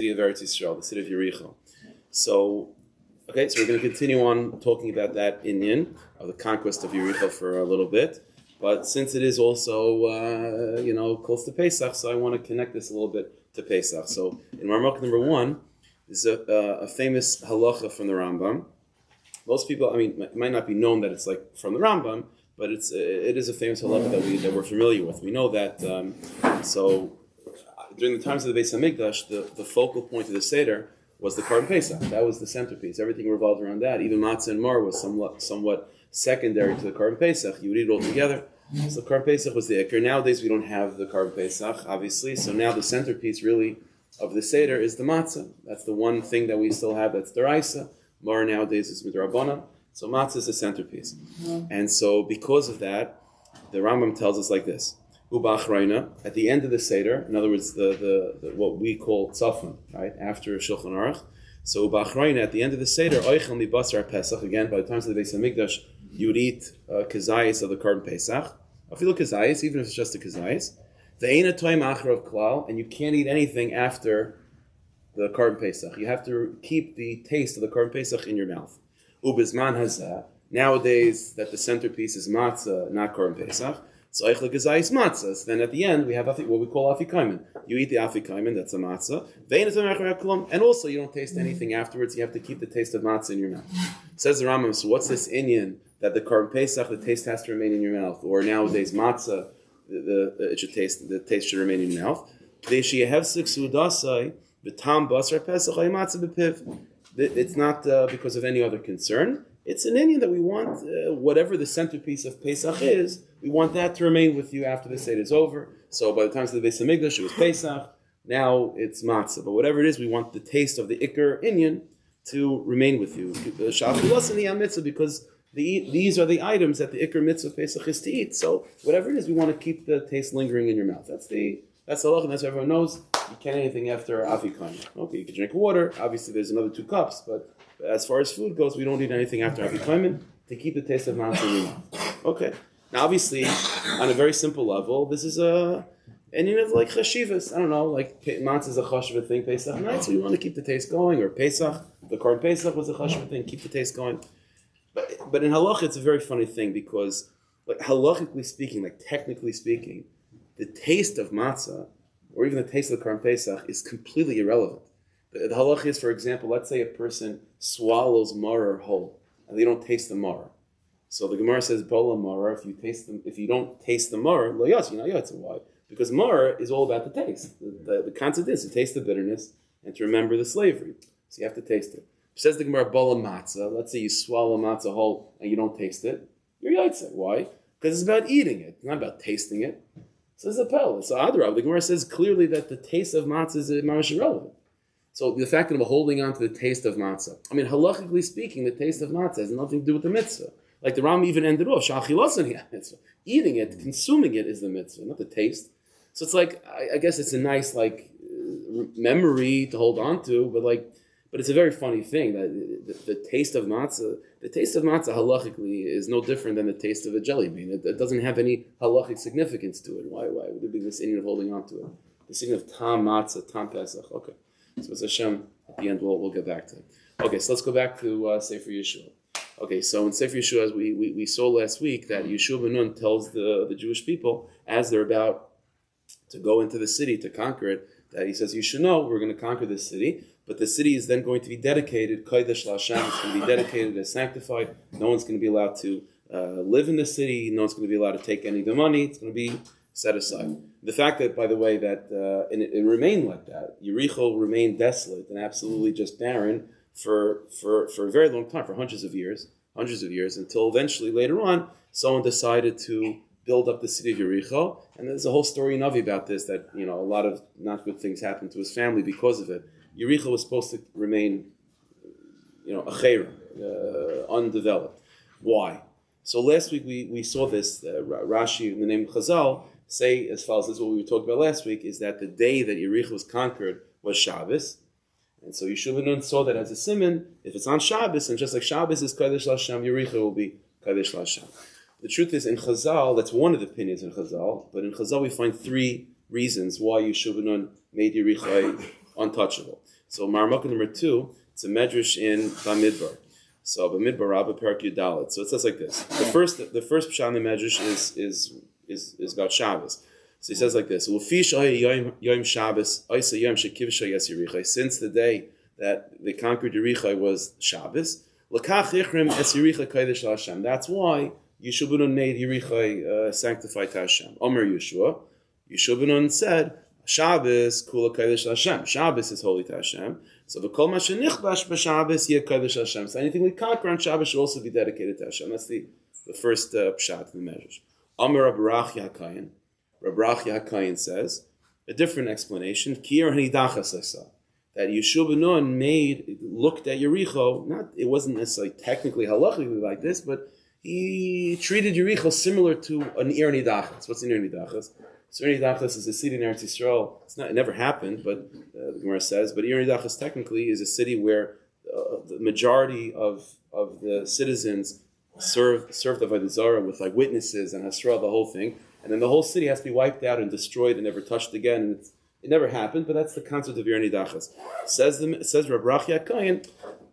City of Eretz Yisrael, the city of Yericho. So we're going to continue on talking about that inyan of the conquest of Yericho for a little bit. But since it is also, close to Pesach, so I want to connect this a little bit to Pesach. So in Marmuk number 1 is a famous halacha from the Rambam. Most people, it might not be known that it's like from the Rambam, but it is a famous halacha that we're familiar with. We know that. During the times of the Beis Hamikdash, the focal point of the Seder was the Korban Pesach. That was the centerpiece. Everything revolved around that. Even matzah and mar was somewhat secondary to the Korban Pesach. You would eat it all together. So the Korban Pesach was the ikar. Nowadays we don't have the Korban Pesach, obviously. So now the centerpiece really of the Seder is the matzah. That's the one thing that we still have that's deraisa. Mar nowadays is midrabanan. So matzah is the centerpiece. And so because of that, the Rambam tells us like this. At the end of the Seder, in other words, the what we call tzafon, right, after Shulchan Aruch. So at the end of the Seder, oichel mi basar Pesach, again, by the times of the Beis Hamikdash, you would eat kazayis of the Korban Pesach. Afilu kazayis, even if it's just a kazayis. The eina toim achar of klal, and you can't eat anything after the Korban Pesach. You have to keep the taste of the Korban Pesach in your mouth. Ubizman hazeh. Nowadays, that the centerpiece is matzah, not Korban Pesach. So matzah. So then at the end we have what we call afikomen. You eat the afikomen, that's a matzah. And also you don't taste anything afterwards. You have to keep the taste of matzah in your mouth. Says the Rambam. So what's this inyan that the Korban Pesach, the taste has to remain in your mouth, or nowadays matzah, the taste should remain in your mouth. It's not because of any other concern. It's an inyan that we want, whatever the centerpiece of Pesach is, we want that to remain with you after the Seder is over. So by the time of the Beis Hamikdash, it was Pesach. Now it's matzah. But whatever it is, we want the taste of the ikar inyan to remain with you. Because these are the items that the ikar mitzvah of Pesach is to eat. So whatever it is, we want to keep the taste lingering in your mouth. That's the halach, and that's what everyone knows. You can't eat anything after afikon. Okay, you can drink water. Obviously, there's another 2 cups, but as far as food goes, we don't eat anything after afikon to keep the taste of matzah in your mouth. Okay. Now, obviously, on a very simple level, this is and like chashivas. I don't know, like matzah is a chashiva thing, Pesach night, so you want to keep the taste going, or Pesach, the Korban Pesach was a chashiva thing, keep the taste going. But in halach, it's a very funny thing because, like halachically speaking, like technically speaking, the taste of matzah, or even the taste of the Korban Pesach, is completely irrelevant. The halach is, for example, let's say a person swallows maror whole, and they don't taste the maror. So the Gemara says, "Bola maror." If you don't taste the maror, lo yatz, why? Because maror is all about the taste. The concept is to taste the bitterness and to remember the slavery. So you have to taste it. Says the Gemara, "Bola matzah." Let's say you swallow matzah whole and you don't taste it. You're yatz. Why? Because it's about eating it, not about tasting it. So it's a pel. So Adrab, the Gemara says clearly that the taste of matzah is mamash irrelevant. So the fact that I'm holding on to the taste of matzah. Halachically speaking, the taste of matzah has nothing to do with the mitzvah. Like the Ram even ended off, mitzvah. Eating it, consuming it is the mitzvah, not the taste. So it's like, I guess it's a nice memory to hold on to, but it's a very funny thing that the taste of matzah halachically is no different than the taste of a jelly bean. It doesn't have any halachic significance to it. Why would there be this Indian of holding on to it? The sign of tam matzah, tam pesach. Okay, so it's Hashem. At the end, we'll get back to it. Okay, so let's go back to Sefer Yehoshua. Okay, so in Sefer Yehoshua, as we saw last week, that Yehoshua ben Nun tells the Jewish people, as they're about to go into the city to conquer it, that he says, you should know, we're going to conquer this city, but the city is then going to be dedicated, Kodesh LaHashem, it's going to be dedicated as sanctified, no one's going to be allowed to live in the city, no one's going to be allowed to take any of the money, it's going to be set aside. The fact that, by the way, that it remained like that, Yericho remained desolate and absolutely just barren, for a very long time, for hundreds of years, until eventually later on, someone decided to build up the city of Yericho, and there's a whole story in Navi about this, that a lot of not good things happened to his family because of it. Yericho was supposed to remain, undeveloped. Why? So last week we saw this, Rashi in the name of Chazal, say as follows, this is what we talked about last week, is that the day that Yericho was conquered was Shabbos. And so Yehoshua ben Nun saw that as a siman, if it's on Shabbos, and just like Shabbos is Kodesh LaHashem, Yericho will be Kodesh LaHashem. The truth is, in Chazal, that's one of the opinions in Chazal, but in Chazal we find 3 reasons why Yehoshua ben Nun made Yericho untouchable. So Marmukah number 2, it's a medrash in Bamidbar. So Bamidbar Rabba Perak Yudalit. So it says like this. The first pshat in the medrash is about Shabbos. So he says like this: Yom Shabbos, since the day that they conquered Yericho was Shabbos. That's why Yehoshua ben Nun made Yericho sanctified to Hashem. Omer Yehoshua. Yehoshua ben Nun said, Shabbos kula kodesh Hashem. Shabbos is holy to Hashem. So the kol ma shenichbash b'Shabbos yeh kodesh Hashem. So anything we conquer on Shabbos should also be dedicated to Hashem. That's the first pshat in the measures. Omer Rab Rachya HaKayin. Rab Rachya HaKayin says a different explanation. Kier hanidachas asa. That Yehoshua ben Nun looked at Yericho. It wasn't necessarily technically halachically like this, but he treated Yericho similar to an Ir Nidachas. What's an Ir Nidachas? So Ir Nidachas is a city in Eretz Yisrael. It never happened, but the Gemara says. But Ir Nidachas technically is a city where the majority of the citizens served the Avodah Zarah with like witnesses and Hasra, the whole thing, and then the whole city has to be wiped out and destroyed and never touched again. And it never happened, but that's the concept of Ir Nidachas. Says Rab Rachya HaKayin.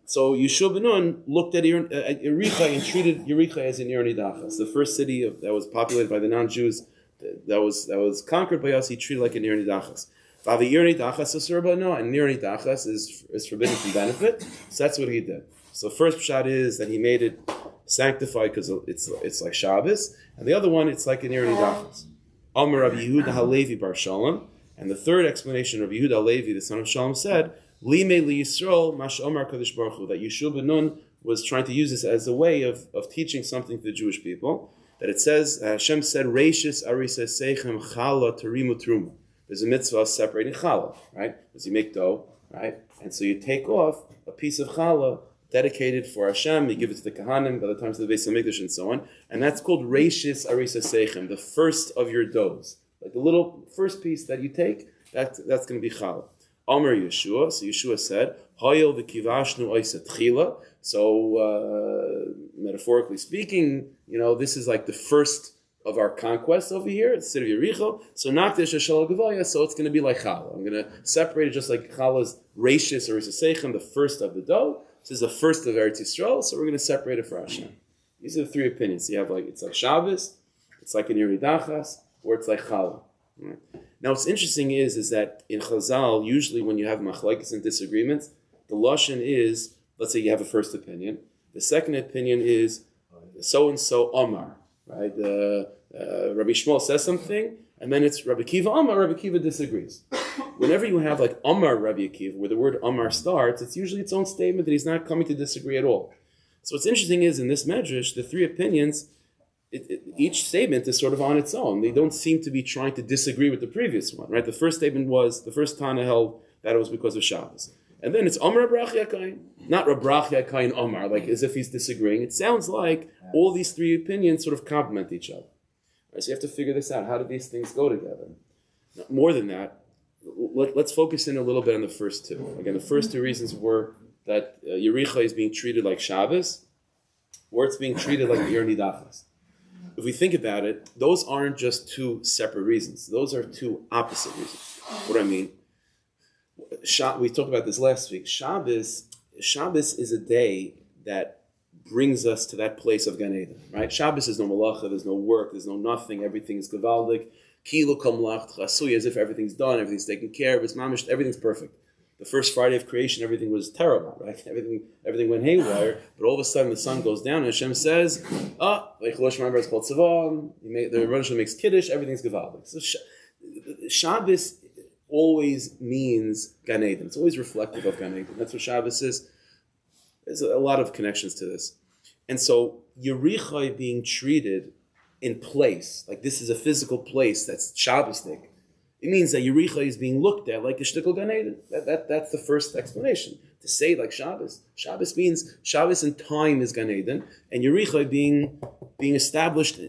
So Yehoshua ben Nun looked at Yericho and treated Yericho as an Ir Nidachas, the first city that was populated by the non-Jews, that was conquered by us. He treated like an Ir Nidachas. Vavi Ir Nidachas asurba no, and Ir Nidachas is forbidden from benefit. So that's what he did. So the first pshat is that he made it sanctified because it's like Shabbos, and the other one it's like an Ir Nidachas. Amar Rabbi Yehuda Halevi bar Shalom, and the third explanation of Yehuda Halevi, the son of Shalom, said. Lime li Yisrael mash Omar Kadosh Baruch Hu, that Yehoshua ben Nun was trying to use this as a way of teaching something to the Jewish people. That it says Hashem said Reishis Arisa Seichem Chala Tarimu Truma. There's a mitzvah of separating challah, right? Because you make dough, right? And so you take off a piece of challah dedicated for Hashem. You give it to the Kahanim, by the time to the Beis Hamikdash and so on, and that's called Reishis Arisa Seichem, the first of your doughs, like the little first piece that you take. That's going to be challah. Amar Yehoshua, so Yehoshua said, Hayil v'kivashnu oisa tchila. So, metaphorically speaking, this is like the first of our conquests over here, the city of Yericho. So, Nakdesh Hashal Gavaya, so it's going to be like challah. I'm going to separate it just like challah's Reishis or Isasechem, the first of the dough. This is the first of Eretz Yisrael, so we're going to separate it for Hashem. These are the three opinions. You have it's like Shabbos, it's like an Ir Nidachas, or it's like challah. Right? Now, what's interesting is that in Chazal, usually when you have machlekes and disagreements, the lashon is, let's say you have a first opinion. The second opinion is so and so Omar, right? Rabbi Shmuel says something, and then it's Rabbi Kiva Omar. Rabbi Kiva disagrees. Whenever you have like Omar Rabbi Akiva, where the word Omar starts, it's usually its own statement that he's not coming to disagree at all. So what's interesting is in this medrash, the three opinions. Each statement is sort of on its own. They don't seem to be trying to disagree with the previous one, right? The first statement was, the first Tana held that it was because of Shabbos. And then it's Omar Rab Rachya HaKayin, not Rab Rachya HaKayin Omar, like as if he's disagreeing. It sounds like all these three opinions sort of complement each other. Right? So you have to figure this out. How do these things go together? Now, more than that, let's focus in a little bit on the first two. Again, the first two reasons were that Yericho is being treated like Shabbos, or it's being treated like the Ir Nidachas. If we think about it, those aren't just two separate reasons. Those are two opposite reasons. What do I mean? We talked about this last week. Shabbos is a day that brings us to that place of Gan Eden, right? Shabbos is no malacha, there's no work, there's no nothing, everything is gevaldik, kilu kol malach chasui, as if everything's done, everything's taken care of, it's mamish, everything's perfect. The first Friday of creation, everything was terrible, right? Everything went haywire, but all of a sudden the sun goes down and Hashem says, like Cholosh Ma'amar is called Tzavam, the Rosh makes Kiddush, everything's gevaldik. So Shabbos always means Gan Eden. It's always reflective of Gan Eden. That's what Shabbos is. There's a lot of connections to this. And so Yericho being treated in place, like this is a physical place that's Shabbosdik, it means that Yericho is being looked at like a shtickle Gan Eden. That's the first explanation. To say like Shabbos. Shabbos means Shabbos in time is Gan Eden, and Yericho being established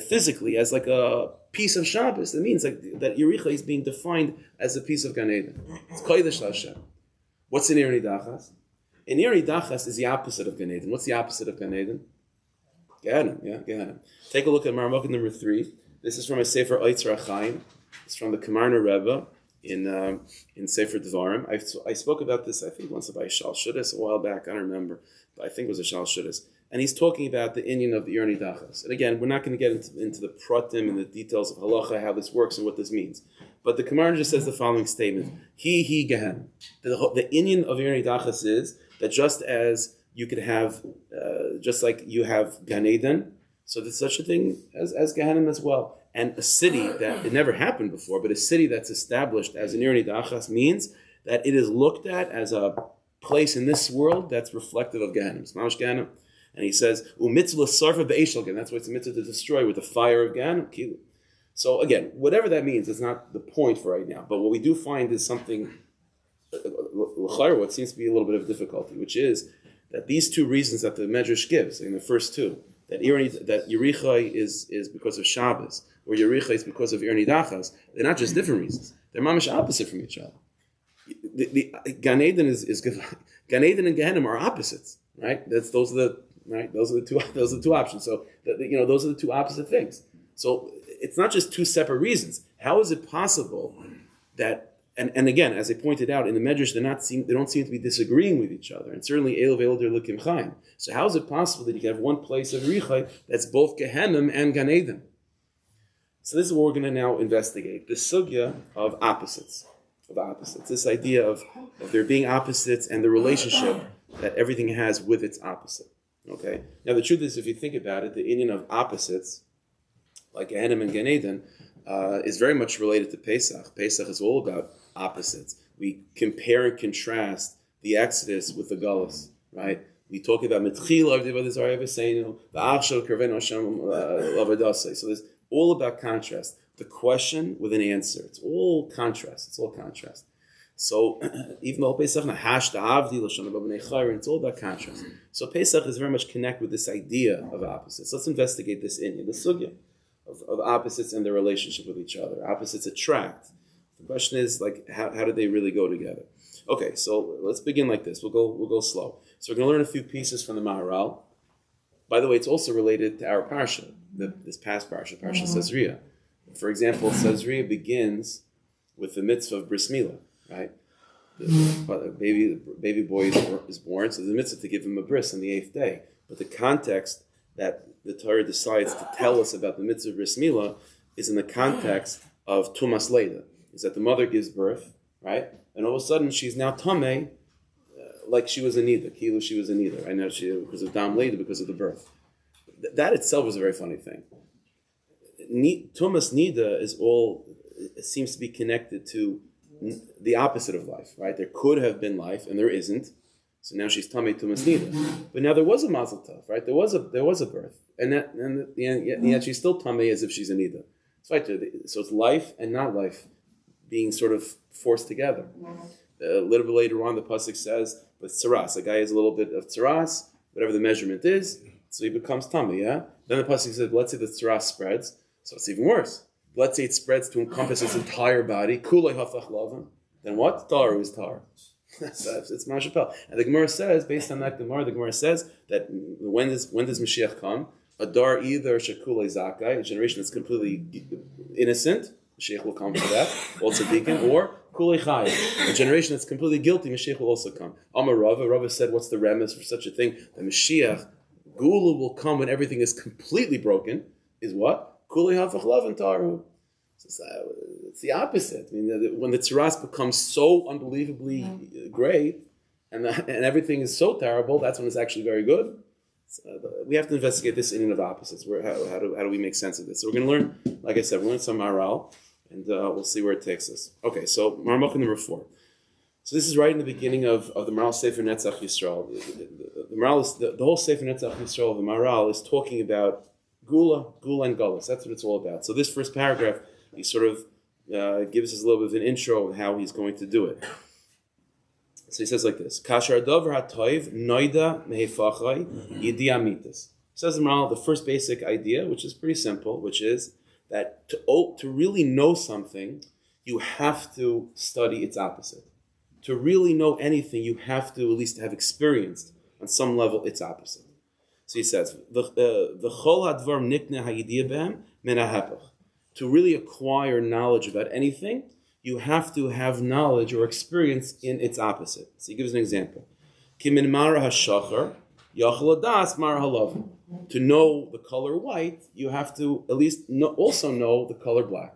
physically as like a piece of Shabbos. It means like that Yericho is being defined as a piece of Gan Eden. It's Kodesh Hashem. What's in Ir Nidachas? In Ir Nidachas is the opposite of Gan Eden. What's the opposite of Gan Eden? Gehenim, yeah, Gehenim. Take a look at Marmukah number 3. This is from a Sefer Eitzer Chaim. It's from the Kamarna Rebbe in Sefer Devarim. I spoke about this, I think, once by Shal Shudas a while back. I don't remember, but I think it was a Shal Shudas. And he's talking about the inyan of the Irni Dachas. And again, we're not going to get into the pratim and the details of halacha, how this works and what this means. But the Gemara just says the following statement: He Gehem. The inyan of Irni Dachas is that just as you could have, just like you have Gan Eden, so there's such a thing as Gehenim as well. And a city that, it never happened before, but a city that's established as an Irni Dachas means that it is looked at as a place in this world that's reflective of Gehenim. It's Mamash Gehenim. And he says, "Umitzvah sarfa be'eshel Gehenim." That's why it's a mitzvah to destroy with the fire of Gehenim. Kilu. So again, whatever that means is not the point for right now. But what we do find is something, what seems to be a little bit of difficulty, which is that these two reasons that the Medrash gives in the first two, that Yerichai is because of Shabbos, or Yerichai is because of Irni Dachas, they're not just different reasons. They're mamish opposite from each other. The Gan Eden is Gan Eden and Gehenim are opposites, right? Those are the two options. So those are the two opposite things. So it's not just two separate reasons. How is it possible that and again, as I pointed out in the Medrash, they don't seem to be disagreeing with each other, and certainly Elo ve'elo der Lukim Chaim. So how is it possible that you can have one place of Richai that's both Gehenim and Gan Eden? So this is what we're going to now investigate: the sugya of opposites. This idea of there being opposites and the relationship that everything has with its opposite. Okay. Now the truth is, if you think about it, the inyan of opposites, like Gehenim and Gan Eden, is very much related to Pesach. Pesach is all about opposites. We compare and contrast the Exodus with the Galus, right? We talk about Mitchila, the Achshel Kerven Hashem Lavadasai. So there's all about contrast. The question with an answer. It's all contrast. So even though Pesach it's all about contrast. So Pesach is very much connected with this idea of opposites. Let's investigate this in the sugya of opposites and their relationship with each other. Opposites attract. The question is, like, how do they really go together? Okay, so let's begin like this. We'll go slow. So we're going to learn a few pieces from the Maharal. By the way, it's also related to our parsha, this past parsha Sazria. For example, Sazria begins with the mitzvah of bris milah, right? The baby boy is born, so the mitzvah to give him a bris on the 8th day. But the context that the Torah decides to tell us about the mitzvah of bris milah is in the context of tumas leida. Is that the mother gives birth, right? And all of a sudden she's now tameh, like she was a nida. Kilu, she was a nida. Right now because of dam leida, because of the birth. That itself is a very funny thing. Tumas nida it seems to be connected to the opposite of life, right? There could have been life, and there isn't. So now she's tamei tumas nida. But now there was a mazel tov, right? There was a birth, and yet she's still tamei as if she's a nida. So it's life and not life being sort of forced together. A little bit later on, the pasuk says, "But tzaras, a guy has a little bit of tzaras, whatever the measurement is, so he becomes tamei." Yeah. Then the pasuk says, "Let's say the tzaras spreads, so it's even worse. Let's say it spreads to encompass his entire body. Kulei hafach lavan. Then what? Tar is tar." It's Mashapel. And the Gemara says, based on that Gemara, the Gemara says that when does Mashiach come? A dar either shekulei zakai, a generation that's completely innocent. Mashiach will come for that, also tzaddikim, or kulei chai, a generation that's completely guilty. Mashiach will also come. Amar Rava said, what's the remes for such a thing? The Mashiach, Gula will come when everything is completely broken. Is what? Kulei hafach lavan taru. It's the opposite. I mean, when the tzaras becomes so unbelievably great, and everything is so terrible, that's when it's actually very good. So we have to investigate this in and of opposites. How do we make sense of this? So we're going to learn, like I said, we'll learn some Maharal, and we'll see where it takes us. Okay, so Maharal number 4. So this is right in the beginning of the Maharal Sefer Netzach Yisrael. The whole Sefer Netzach Yisrael of the Maharal is talking about Gula and Galus. That's what it's all about. So this first paragraph, he sort of gives us a little bit of an intro of how he's going to do it. So he says like this: Kashar davar hatoiv noida mehefachai yidiamitas. Says the Maharal, the first basic idea, which is pretty simple, which is that to really know something, you have to study its opposite. To really know anything, you have to at least have experienced on some level its opposite. So he says, "V'chol hadvar nikne hayidiyah behem min hahepach." To really acquire knowledge about anything, you have to have knowledge or experience in its opposite. So he gives an example. Kimin mara hashachar, yachal adas mara halav. To know the color white, you have to at least also know the color black.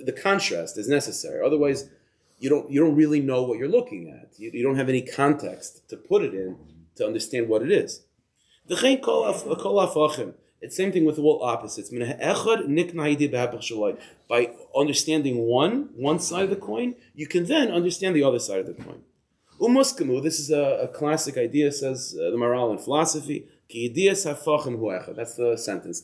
The contrast is necessary. Otherwise, you don't really know what you're looking at. You don't have any context to put it in to understand what it is. It's the same thing with all opposites. By understanding one side of the coin, you can then understand the other side of the coin. This is a classic idea, says the Maral in philosophy. That's the sentence.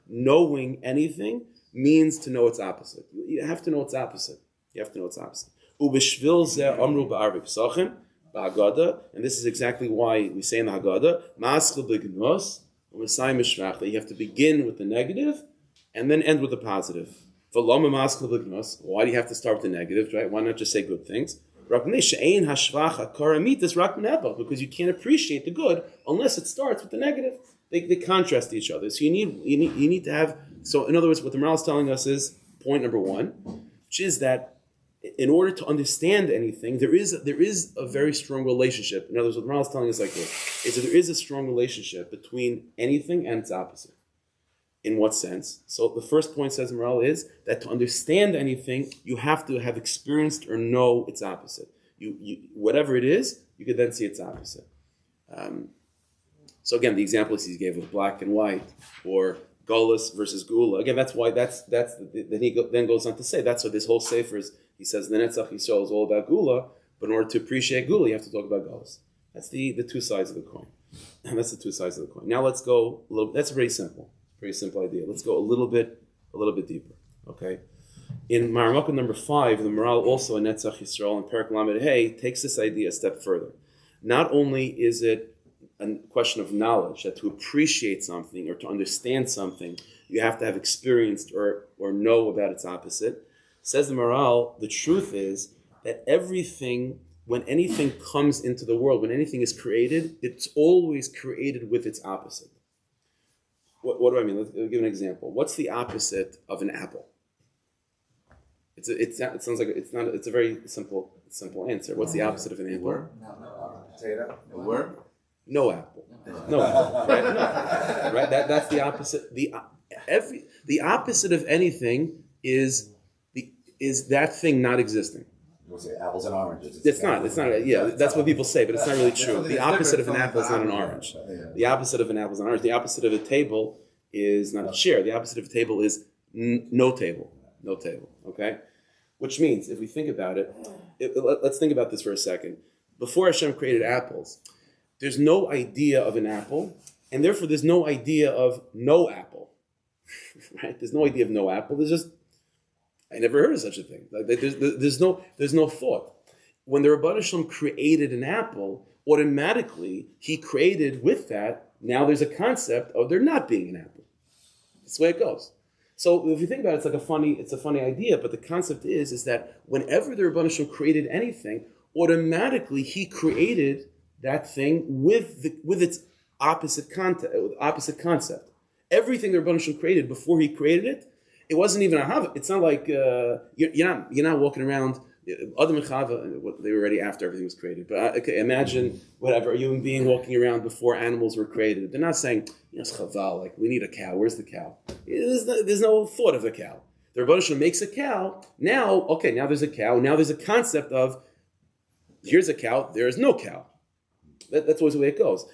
Knowing anything means to know its opposite. You have to know its opposite. And this is exactly why we say in the Haggadah, that you have to begin with the negative and then end with the positive. Why do you have to start with the negative, right? Why not just say good things? Because you can't appreciate the good unless it starts with the negative. They contrast each other. So you need to have. So in other words, what the Maral is telling us is point number one, which is that in order to understand anything, there is a very strong relationship. In other words, what the Maral is telling us like this is that there is a strong relationship between anything and its opposite. In what sense? So the first point, says the Maral, is that to understand anything, you have to have experienced or know its opposite. You whatever it is, you could then see its opposite. So again, the examples he gave of black and white, or Golus versus Gula. Again, that's why then he then goes on to say that's what this whole Sefer is. He says the Netzach Yisrael is all about Gula, but in order to appreciate Gula, you have to talk about Golus. That's the two sides of the coin. That's the two sides of the coin. Now let's go a little. That's very simple. Very simple idea. Let's go a little bit deeper. Okay. In Maramaka number 5, the Maral also in Netzach Yisrael and Perek Lamed Hey takes this idea a step further. Not only is it a question of knowledge, that to appreciate something or to understand something, you have to have experienced or know about its opposite. Says the Maral, the truth is that everything, when anything comes into the world, when anything is created, it's always created with its opposite. What do I mean? Let's give an example. What's the opposite of an apple? It's a very simple answer. What's the opposite of an apple? Worm? Potato? A worm? No apple. No apple. Right? No. Right? That's the opposite. The opposite of anything is that thing not existing. We'll say apples and oranges. It's not. Yeah, that's what people say, but it's not really true. The opposite of an apple is not an orange. The opposite of an apple is not an orange. The opposite of a table is not a chair. The opposite of a table is no table. No table. Okay? Which means, if we think about it, let's think about this for a second. Before Hashem created apples, there's no idea of an apple, and therefore there's no idea of no apple. Right? There's no idea of no apple. There's just, I never heard of such a thing. Like, there's no thought. When the Rebbeinu Shalom created an apple, automatically he created with that. Now there's a concept of there not being an apple. That's the way it goes. So if you think about it, it's a funny idea. But the concept is that whenever the Rebbeinu Shalom created anything, automatically he created that thing with its opposite concept. Everything the Rebbeinu Shalom created before he created it. It wasn't even a hava. It's not like you're not walking around. Adam and Chava, they were already after everything was created. But okay, imagine whatever a human being walking around before animals were created. They're not saying, Chaval, like we need a cow. Where's the cow? There's no thought of a cow. The Rebbeinu Shalom makes a cow. Now there's a cow. Now there's a concept of here's a cow. There is no cow. That's always the way it goes.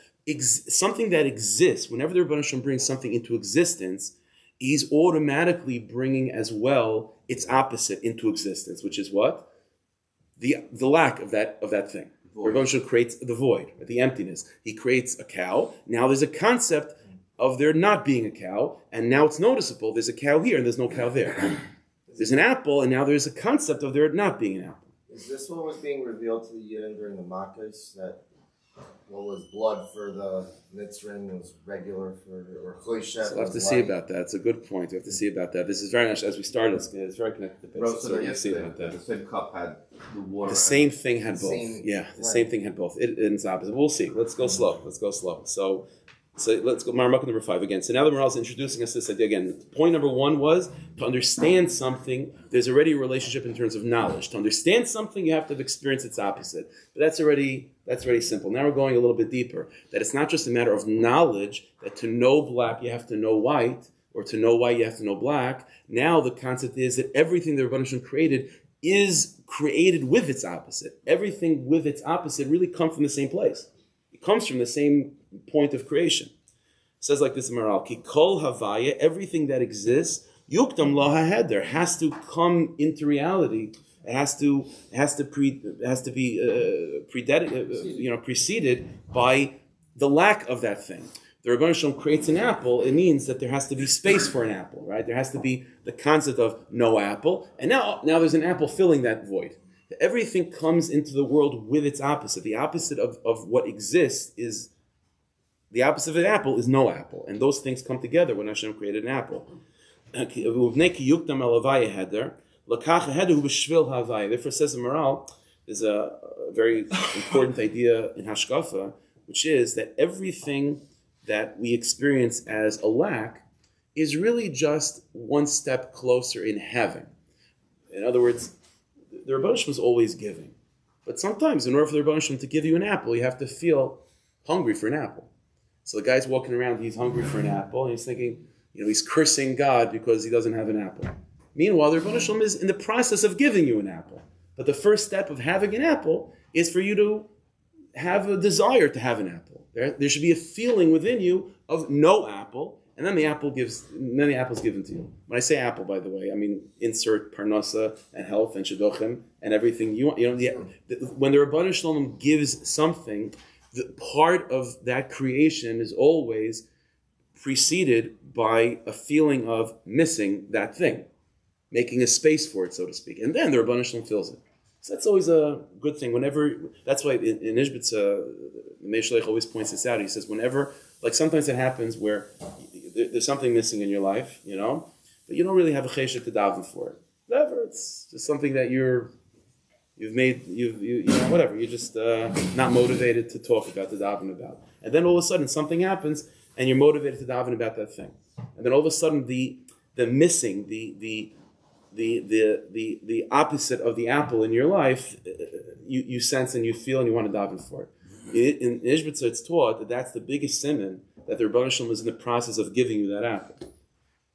Something that exists. Whenever the Rebbeinu Shalom brings something into existence, he's automatically bringing as well its opposite into existence, which is what? The lack of that thing. Rebbeinu Shalom creates the void, the emptiness. He creates a cow. Now there's a concept of there not being a cow, and now it's noticeable. There's a cow here and there's no cow there. There's an apple, and now there's a concept of there not being an apple. Is this what was being revealed to the Yidden during the Makkos, that what was blood for the Mitzrin was regular for, or Choyshet? So we'll have to see about that. It's a good point. We have to see about that. This is very much, as we started, it's very connected to Pesach. So we'll see about that. The same cup had the water. The same thing had both. Same thing had both. It's opposite. We'll see. Let's go slow. So So let's go Maramaka number 5 again. So now the Maral is introducing us to this idea again. Point number 1 was to understand something, there's already a relationship in terms of knowledge. To understand something, you have to have experienced its opposite. But that's already simple. Now we're going a little bit deeper. That it's not just a matter of knowledge, that to know black you have to know white, or to know white you have to know black. Now the concept is that everything that Rebbeinu Shalom created is created with its opposite. Everything with its opposite really comes from the same place. It comes from the same point of creation. It says like this in Maral, Ki kol havaya, everything that exists, yukdam lo haheder, has to come into reality. It has to be preceded by the lack of that thing. The Rebbeinu Shalom creates an apple, it means that there has to be space for an apple, right? There has to be the concept of no apple, and now there's an apple filling that void. Everything comes into the world with its opposite. The opposite of what exists is, the opposite of an apple is no apple. And those things come together when Hashem created an apple. Therefore says in Maral, there's a very important idea in Hashkafa, which is that everything that we experience as a lack is really just one step closer in having. In other words, the Rebbeinu Shalom is always giving. But sometimes, in order for the Rebbeinu Shalom to give you an apple, you have to feel hungry for an apple. So the guy's walking around, he's hungry for an apple, and he's thinking, he's cursing God because he doesn't have an apple. Meanwhile, the Rebbeinu Shalom is in the process of giving you an apple. But the first step of having an apple is for you to have a desire to have an apple. There should be a feeling within you of no apple, and then the apple's given to you. When I say apple, by the way, I mean insert parnasa and health and shidduchim and everything you want. When the Rebbeinu Shalom gives something, the part of that creation is always preceded by a feeling of missing that thing, making a space for it, so to speak, and then the Rebbeinu Shalom fills it. So that's always a good thing. That's why in Ishbitz, the Meishalech always points this out. He says whenever, like sometimes it happens where there's something missing in your life, but you don't really have a chesed to daven for it. Whatever, it's just something that you're just not motivated to talk about, to daven about. And then all of a sudden something happens and you're motivated to daven about that thing. And then all of a sudden the missing, the opposite of the apple in your life, you sense and you feel and you want to daven for it. In Ishbitzer, it's taught that that's the biggest simon that the Rebbeinu Shalom is in the process of giving you that apple.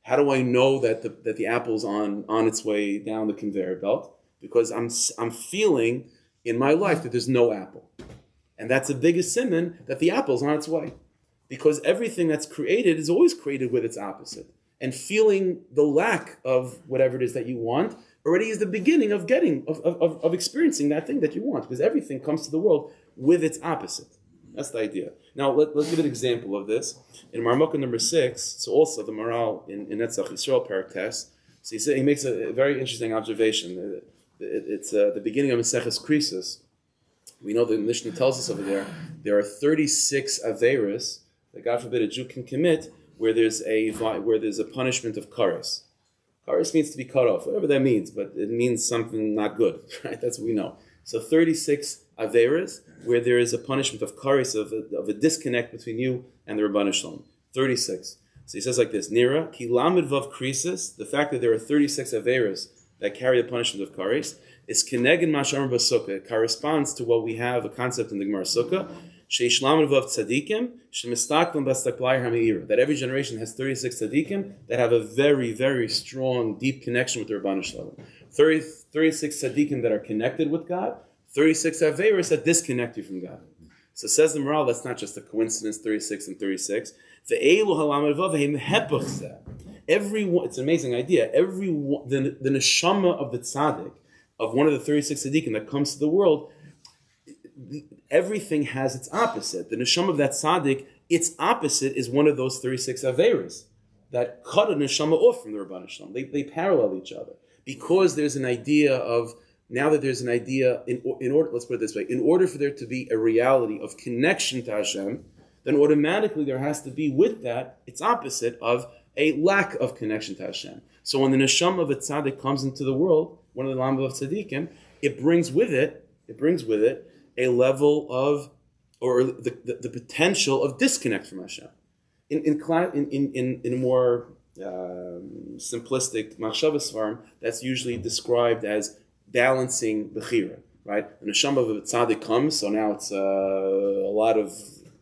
How do I know that the apple's on its way down the conveyor belt? Because I'm feeling in my life that there's no apple, and that's the biggest simon that the apple's on its way, because everything that's created is always created with its opposite. And feeling the lack of whatever it is that you want already is the beginning of experiencing that thing that you want, because everything comes to the world with its opposite. That's the idea. Now let's give an example of this in Marmukah number 6. So also the Maral in Netzach Yisrael Parak Tes. So he makes a very interesting observation. It's the beginning of Maseches Krisis. We know the Mishnah tells us over there are 36 averos that God forbid a Jew can commit where there's a punishment of kares. Kares means to be cut off, whatever that means, but it means something not good, right? That's what we know. So 36 averos where there is a punishment of kares, of a disconnect between you and the Rebbeinu Shalom. 36. So he says like this: Nira ki lamed vav krisis. The fact that there are 36 averos that carry the punishment of kares is kenegin mashar b'sukkah. It corresponds to what we have a concept in the Gemara Sukkah. That every generation has 36 tzaddikim that have a very, very strong, deep connection with the Rebbeinu Shalom. 36 tzaddikim that are connected with God, 36 averos that disconnect you from God. So says the Maral, that's not just a coincidence, 36 and 36. It's an amazing idea. The neshama of the tzaddik, of one of the 36 tzaddikim that comes to the world, everything has its opposite. The neshama of that tzaddik, its opposite is one of those 36 averos that cut a neshama off from the Rebbeinu Shalom. They parallel each other because there's an idea of, now that there's an idea, in order, let's put it this way, in order for there to be a reality of connection to Hashem, then automatically there has to be with that its opposite of a lack of connection to Hashem. So when the neshama of a tzaddik comes into the world, one of the lambda of tzaddikim, it brings with it a level of, or the potential of disconnect from Hashem. In more simplistic machshavas farm, that's usually described as balancing bechira, right? The neshama of a tzaddik comes, so now it's a lot of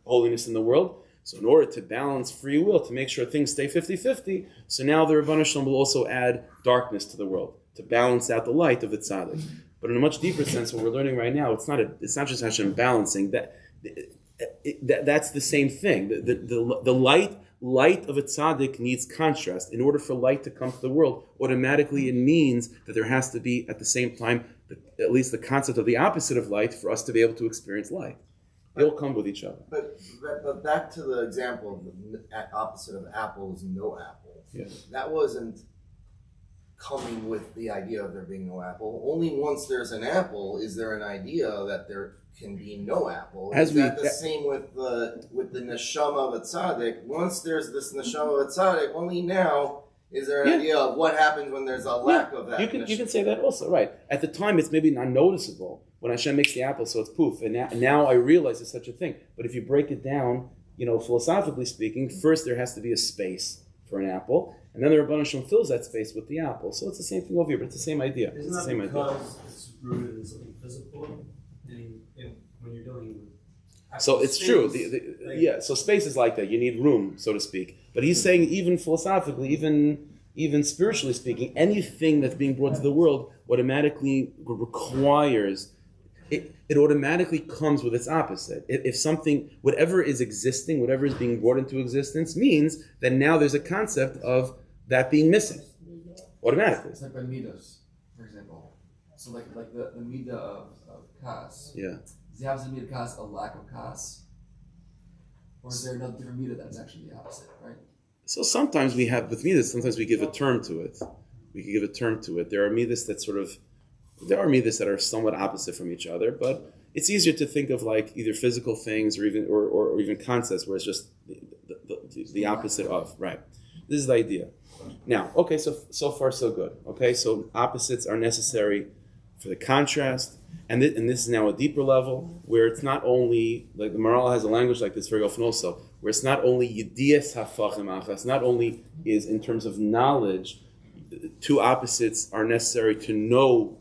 holiness in the world. So in order to balance free will, to make sure things stay 50-50, so now the Rebbeinu Shalom will also add darkness to the world to balance out the light of the tzaddik. But in a much deeper sense, what we're learning right now, it's not just Hashem balancing. That's the same thing. The light of a tzaddik needs contrast. In order for light to come to the world, automatically it means that there has to be at the same time at least the concept of the opposite of light for us to be able to experience light. They all come with each other. But back to the example of the opposite of apple is no apple. Yeah. That wasn't coming with the idea of there being no apple. Only once there's an apple is there an idea that there can be no apple. Is that the same with the neshama of a tzaddik? Once there's this neshama of a tzaddik, only now is there an idea of what happens when there's a lack of that. You can say that also, right? At the time, it's maybe not noticeable when Hashem makes the apple, so it's poof. And now I realize it's such a thing. But if you break it down, philosophically speaking, first there has to be a space for an apple, and then the Rebbeinu Shalom fills that space with the apple. So it's the same thing over here, but it's the same idea. Isn't that because it's rooted in something physical? When you're dealing with so it's space, true. So space is like that. You need room, so to speak. But he's saying even philosophically, even spiritually speaking, anything that's being brought to the world automatically requires, it automatically comes with its opposite. If something, whatever is existing, whatever is being brought into existence, means that now there's a concept of that being missing. Automatically. It's like by midas, for example. So like the midah of kas. Yeah. Is the opposite of midah kas a lack of kas? Or is there another different midah that's actually the opposite, right? So sometimes we have, with midas, sometimes we give a term to it. We can give a term to it. There are midas that that are somewhat opposite from each other, but it's easier to think of like either physical things or even concepts where it's just the opposite of, right? This is the idea. Now, okay, so far so good. Okay, so opposites are necessary for the contrast, and this is now a deeper level where it's not only, like the Maral has a language like this very often also, where it's not only yedias hafachim achas, not only is in terms of knowledge, two opposites are necessary to know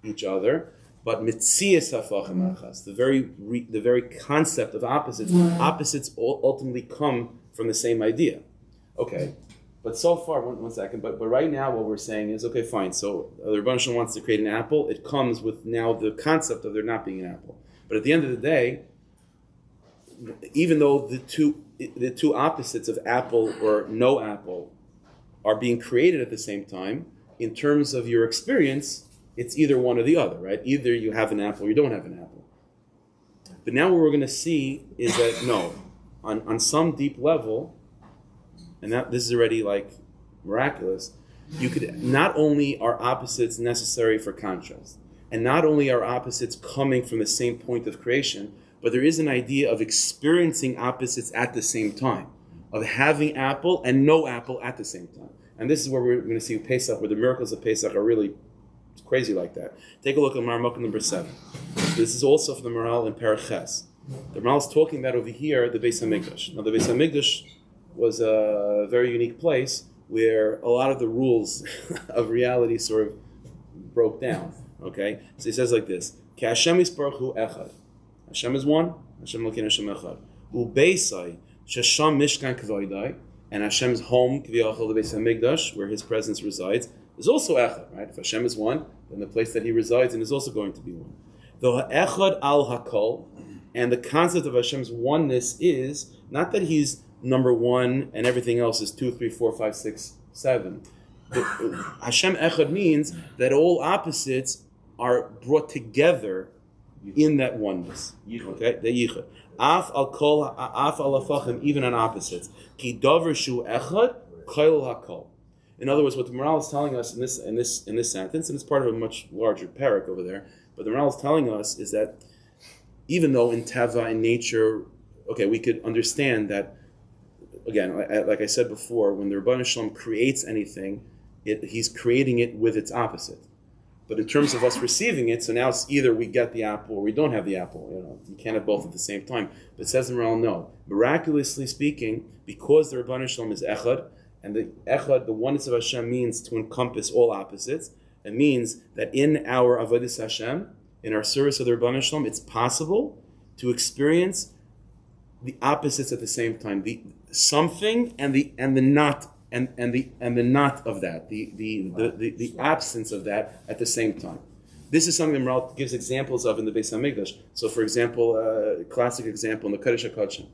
each other, but mitzias hafachim achas, the very concept of opposites ultimately come from the same idea. Okay. But so far, one second, but right now what we're saying is, okay, fine, so the Rebbeinu Shalom wants to create an apple, it comes with now the concept of there not being an apple. But at the end of the day, even though the two opposites of apple or no apple are being created at the same time, in terms of your experience, it's either one or the other, right? Either you have an apple or you don't have an apple. But now what we're going to see is that, no, on some deep level, and this is already like miraculous, you could, not only are opposites necessary for contrast, and not only are opposites coming from the same point of creation, but there is an idea of experiencing opposites at the same time, of having apple and no apple at the same time. And this is where we're going to see Pesach, where the miracles of Pesach are really crazy like that. Take a look at Maramok number 7. This is also from the Maral in Paraches. The Maral is talking about over here the Beis HaMikdash. Now the Beis HaMikdash was a very unique place where a lot of the rules of reality sort of broke down. Okay, so he says like this: Ki Hashem Yisparach Hu Echad. Hashem is one. Hashem Elokeinu Hashem Echad. Ubeisai Shesham Mishkan Kvoidai, and Hashem's home Kviachol the Beis Hamikdash, where His presence resides, is also Echad. Right? If Hashem is one, then the place that He resides in is also going to be one. The Echad Al Hakol, and the concept of Hashem's oneness is not that He's number one and everything else is 2, 3, 4, 5, 6, 7. Hashem Echad means that all opposites are brought together in that oneness. Okay, the yichud. Af al afachim, even on opposites. Ki davar shu echad, kol hakol. In other words, what the Maral is telling us in this sentence, and it's part of a much larger parak over there, but the Maral is telling us is that even though in teva, in nature, okay, we could understand that. Again, like I said before, when the Rebbeinu Shalom creates anything, he's creating it with its opposite. But in terms of us receiving it, so now it's either we get the apple or we don't have the apple. You can't have both at the same time. But it says in Maral, no. Miraculously speaking, because the Rebbeinu Shalom is echad, and the echad, the oneness of Hashem, means to encompass all opposites. It means that in our avodas Hashem, in our service of the Rebbeinu Shalom, it's possible to experience the opposites at the same time, the something and the not and the not of that, the absence of that at the same time. This is something that Maral gives examples of in the Beis Hamikdash. So, for example, a classic example in the Kodesh HaKodshim,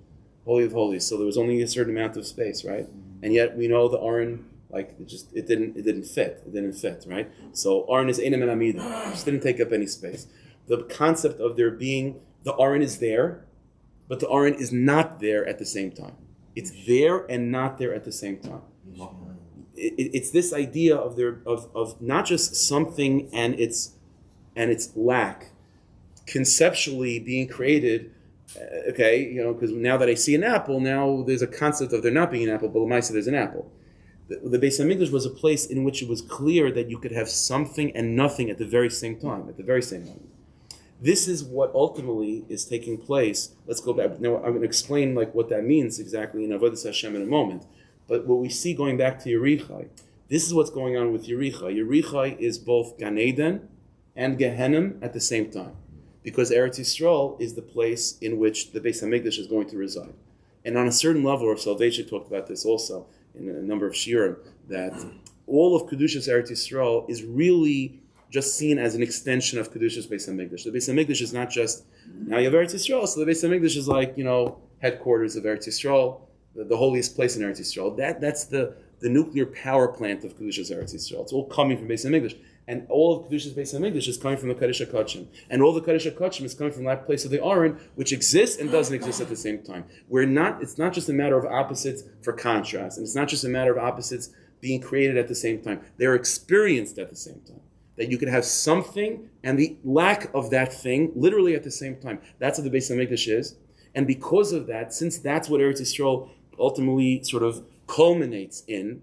Holy of Holies. So there was only a certain amount of space, right? And yet we know the Aron, like it didn't fit, right? So Aron is Einem and Amida, it just didn't take up any space. The concept of there being the Aron is there, but the Aron is not there at the same time. It's there and not there at the same time. It's this idea of not just something and its lack conceptually being created. Because now that I see an apple, now there's a concept of there not being an apple, but Lamaisa there's an apple. The Beis Hamikdash was a place in which it was clear that you could have something and nothing at the very same time, at the very same moment. This is what ultimately is taking place. Let's go back. Now I'm going to explain what that means exactly in Avodas Hashem in a moment. But what we see going back to Yerichai, this is what's going on with Yerichai. Yerichai is both Gan Eden and Gehenim at the same time. Because Eretz Yisrael is the place in which the Beis Hamikdash is going to reside. And on a certain level, Rav Soloveitchik talked about this also in a number of shiurim, that all of Kedushas Eretz Yisrael is really just seen as an extension of Kedushas Beis Hamikdash. The Beis Hamikdash is not just, now you have Eretz Yisrael, so the Beis Hamikdash is like, headquarters of Eretz Yisrael, the holiest place in Eretz Yisrael. That's the nuclear power plant of Kedushas Eretz Yisrael. It's all coming from Beis Hamikdash. And all of Kedushas Beis Hamikdash is coming from the Kodesh HaKodshim. And all the Kodesh HaKodshim is coming from that place of the Aron, which exists and doesn't exist at the same time. It's not just a matter of opposites for contrast, and it's not just a matter of opposites being created at the same time. They're experienced at the same time. That you could have something and the lack of that thing literally at the same time. That's what the Beis Hamikdash is. And because of that, since that's what Eretz Yisrael ultimately sort of culminates in,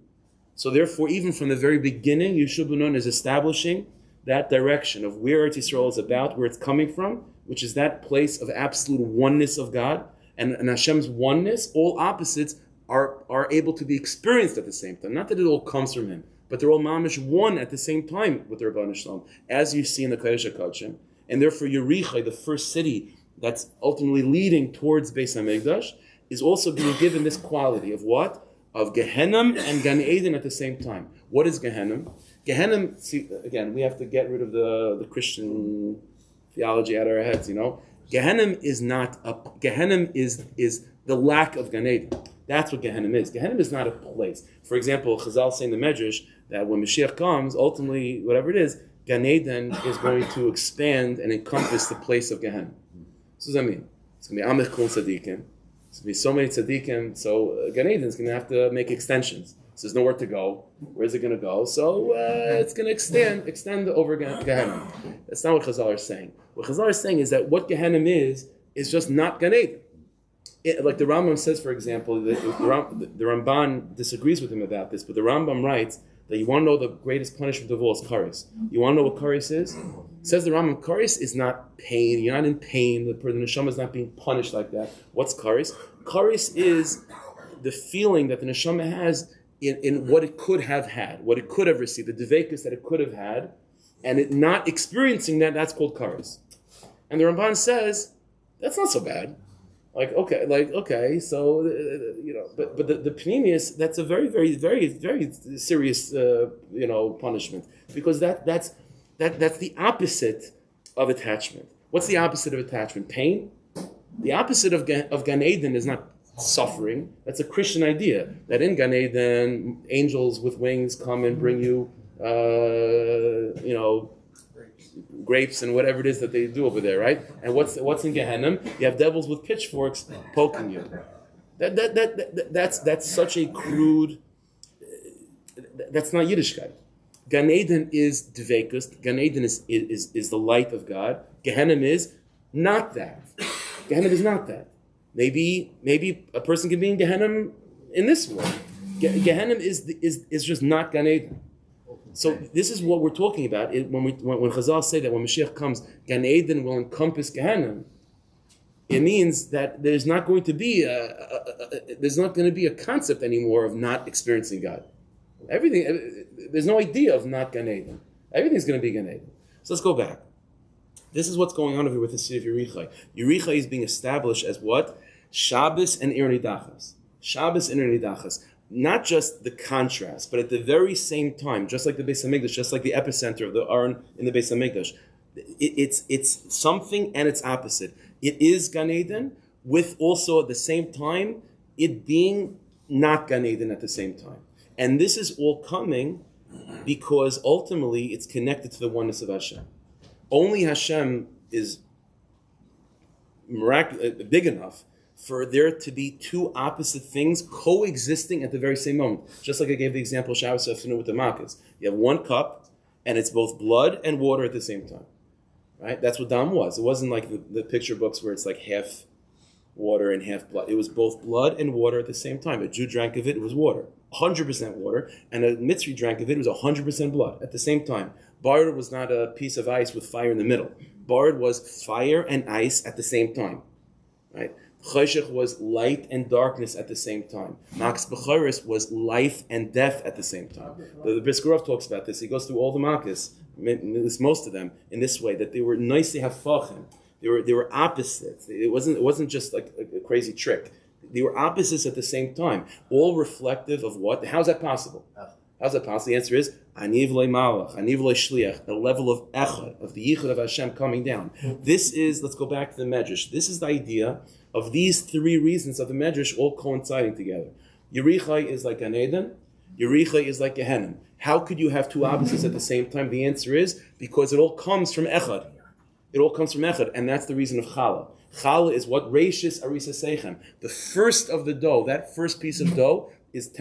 so therefore, even from the very beginning, Yehoshua ben Nun is establishing that direction of where Eretz Yisrael is about, where it's coming from, which is that place of absolute oneness of God. And Hashem's oneness, all opposites are able to be experienced at the same time. Not that it all comes from Him, but they're all mamish one at the same time with the Rebbeinu Shalom, as you see in the Kodesh HaKodshim. And therefore, Yerichai, the first city that's ultimately leading towards Beis Hamikdash, is also being given this quality of what? Of Gehenim and Gan Eden at the same time. What is Gehenim? Gehenim, see, again, we have to get rid of the Christian theology out of our heads, Gehenim is not Gehenim is the lack of Gan Eden. That's what Gehenim is. Gehenim is not a place. For example, Chazal say in the Medrash that when Mashiach comes, ultimately, whatever it is, Gan Eden is going to expand and encompass the place of Gehenim. So what does that mean? It's going to be Amech Kol Tzadikim. It's going to be so many tzaddikim, so Gan Eden is going to have to make extensions. So there's nowhere to go. Where's it going to go? So it's going to extend over Gehenim. That's not what Chazal are saying. What Chazal are saying is that what Gehenim is just not Gan Eden. Like the Rambam says, for example, the Ramban disagrees with him about this, but the Rambam writes that you want to know the greatest punishment of all is kares. You want to know what kares is? Says the Rambam, kares is not pain. You're not in pain. The neshama is not being punished like that. What's kares? Kares is the feeling that the neshama has in what it could have had, what it could have received, the devekus that it could have had, and it not experiencing that. That's called kares. And the Ramban says that's not so bad. So but the pneumius, that's a very, very, very, very serious punishment, because that's the opposite of attachment. What's the opposite of attachment? Pain. The opposite of Gan Eden is not suffering. That's a Christian idea that in Gan Eden angels with wings come and bring you grapes and whatever it is that they do over there, right? And what's in Gehenna? You have devils with pitchforks poking you. That's such a crude. That's not Yiddishkeit. Gan Eden is dvekus. Gan Eden is the light of God. Gehenna is not that. Gehenna is not that. Maybe a person can be in Gehenna in this world. Gehenna is just not Gan Eden. So this is what we're talking about. When Chazal say that when Mashiach comes, Gan Eden will encompass Gehenna, it means that there's not going to be a concept anymore of not experiencing God. There's no idea of not Gan Eden. Everything's going to be Gan Eden. So let's go back. This is what's going on over here with the city of Yerichai. Yerichai is being established as what? Shabbos and Ir Nidachas. Shabbos and Ir Nidachas. Not just the contrast, but at the very same time, just like the Beis Hamikdash, just like the epicenter of the Aron in the Beis Hamikdash, it's something and its opposite. It is Gan Eden, with also at the same time it being not Gan Eden at the same time. And this is all coming because ultimately it's connected to the oneness of Hashem. Only Hashem is big enough for there to be two opposite things coexisting at the very same moment. Just like I gave the example of Shabbos afternoon with the makas. You have one cup, and it's both blood and water at the same time. Right? That's what Dam was. It wasn't like the picture books where it's like half water and half blood. It was both blood and water at the same time. A Jew drank of it was water, 100% water, and a Mitzri drank of it was 100% blood at the same time. Bard was not a piece of ice with fire in the middle. Bard was fire and ice at the same time. Right? Choshech was light and darkness at the same time. Makas Bechoros was life and death at the same time. The Briskerov talks about this. He goes through all the Makas, at least most of them, in this way, that they were nicely hafachim. They were opposites. It wasn't just like a crazy trick. They were opposites at the same time, all reflective of what? How's that possible? How's that possible? The answer is Aniv le Malach, Aniv le Shliach, the level of Echad, of the Yichud of Hashem coming down. This is, let's go back to the Medrash. This is the idea of these three reasons of the Medrash all coinciding together. Yerichai is like Gan Eden, Yerichai is like Gehenna. How could you have two opposites at the same time? The answer is because it all comes from Echad. It all comes from Echad, and that's the reason of Challah. Challah is what? Reishis Arisa Seichem. The first of the dough, that first piece of dough, is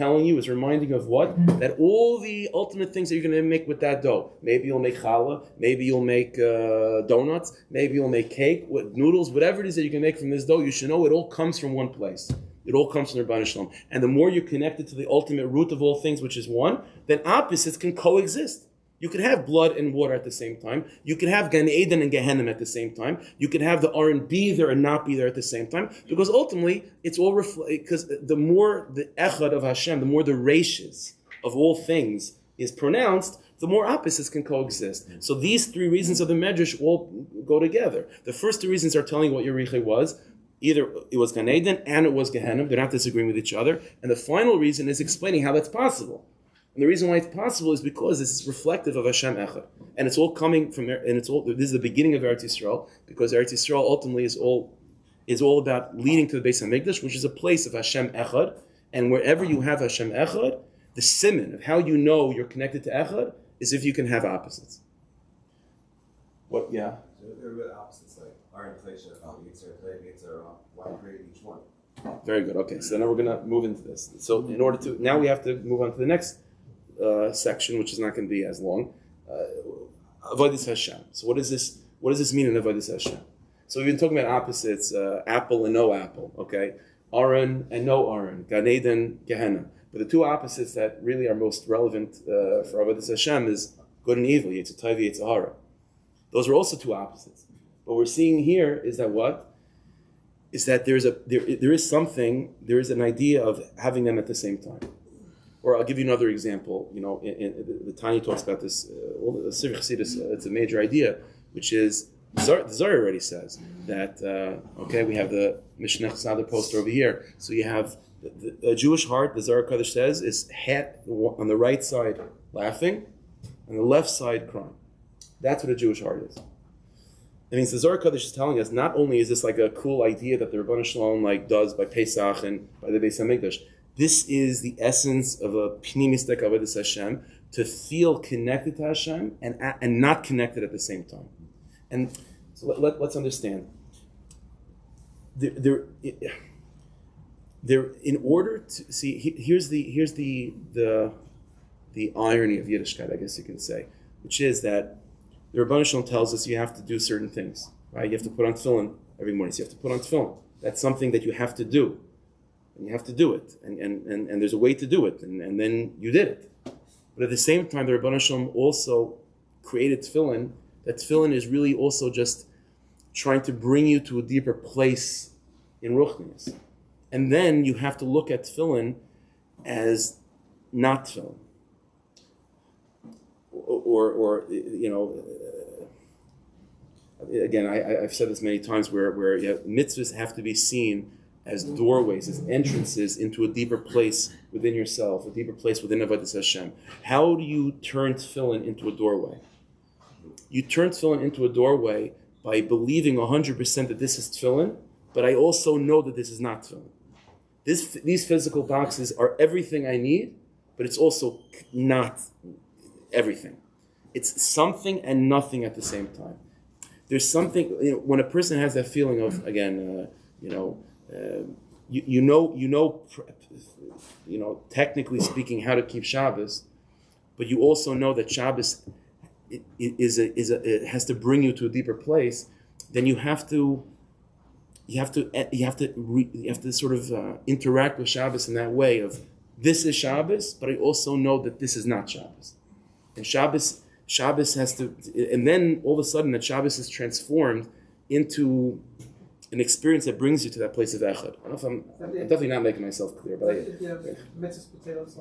reminding of what? That all the ultimate things that you're going to make with that dough. Maybe you'll make challah, maybe you'll make donuts, maybe you'll make cake, noodles, whatever it is that you can make from this dough, you should know it all comes from one place. It all comes from Rebbeinu Shalom. And the more you're connected to the ultimate root of all things, which is one, then opposites can coexist. You could have blood and water at the same time. You could have Gan Eden and Gehenna at the same time. You could have the R and B there and not be there at the same time. Because ultimately, it's all because the more the Echad of Hashem, the more the Reishis of all things is pronounced, the more opposites can coexist. So these three reasons of the Medrash all go together. The first two reasons are telling what Yerichai was. Either it was Gan Eden and it was Gehenna. They're not disagreeing with each other. And the final reason is explaining how that's possible. And the reason why it's possible is because this is reflective of Hashem Echad. And it's all coming from, and this is the beginning of Eretz Yisrael, because Eretz Yisrael ultimately is all about leading to the Beis Hamikdash, which is a place of Hashem Echad. And wherever you have Hashem Echad, the siman of how you know you're connected to Echad is if you can have opposites. What, yeah? So they're good opposites, like our inflation, why create each one? Very good. Okay, so now we're going to move into this. So now we have to move on to the next section, which is not going to be as long. Avodas Hashem. So what does this mean in Avodas Hashem? So we've been talking about opposites, apple and no apple, okay? Aron and no Aron, Gan Eden, Gehenna. But the two opposites that really are most relevant for Avodas Hashem is good and evil, Yetzer Tov, Yetzer Hara. Those are also two opposites. What we're seeing here is that what? Is that there is an idea of having them at the same time. Or I'll give you another example. You know, in the Tanya talks about this. The Sefer Chassidus, it's a major idea, which is the Zohar already says that. We have the Mishnah Chassadah poster over here. So you have the Jewish heart. The Zohar Kodesh says is on the right side laughing, and the left side crying. That's what a Jewish heart is. It means the Zohar Kodesh is telling us not only is this like a cool idea that the Rebbeinu Shalom does by Pesach and by the Beis Hamikdash. This is the essence of a pnimistic avodas Hashem, to feel connected to Hashem and not connected at the same time. And so let's understand. There, in order to see, here's the irony of Yiddishkeit, I guess you can say, which is that the Rebbeinu Shalom tells us you have to do certain things, right? You have to put on tefillin every morning. So you have to put on tefillin. That's something that you have to do. And you have to do it. And there's a way to do it. And then you did it. But at the same time, the Rebbeinu Shalom also created tefillin. That tefillin is really also just trying to bring you to a deeper place in ruchnius. And then you have to look at tefillin as not tefillin. Or again, I've said this many times where mitzvahs have to be seen as doorways, as entrances into a deeper place within yourself, a deeper place within Avodas Hashem. How do you turn tefillin into a doorway? You turn tefillin into a doorway by believing 100% that this is tefillin, but I also know that this is not tefillin. These physical boxes are everything I need, but it's also not everything. It's something and nothing at the same time. There's something, when a person has that feeling of, again, technically speaking, how to keep Shabbos, but you also know that Shabbos it has to bring you to a deeper place. Then you have to sort of interact with Shabbos in that way of, this is Shabbos, but I also know that this is not Shabbos. And Shabbos has to, and then all of a sudden that Shabbos is transformed into an experience that brings you to that place of echad. I don't know if I'm definitely not making myself clear, but mitzvahs, potatoes,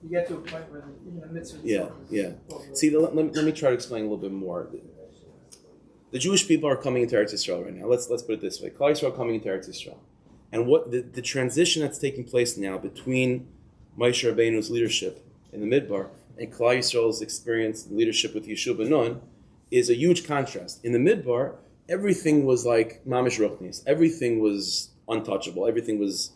you get to a point where the mitzvah. Yeah. See, let me try to explain a little bit more. The Jewish people are coming into Eretz Yisrael right now. Let's put it this way: Klal Yisrael coming into Eretz Yisrael, and what the transition that's taking place now between Moshe Rabbeinu's leadership in the Midbar and Klal Yisrael's experience and leadership with Yehoshua ben Nun is a huge contrast. In the Midbar, everything was like mamish ruchnis. Everything was untouchable. Everything was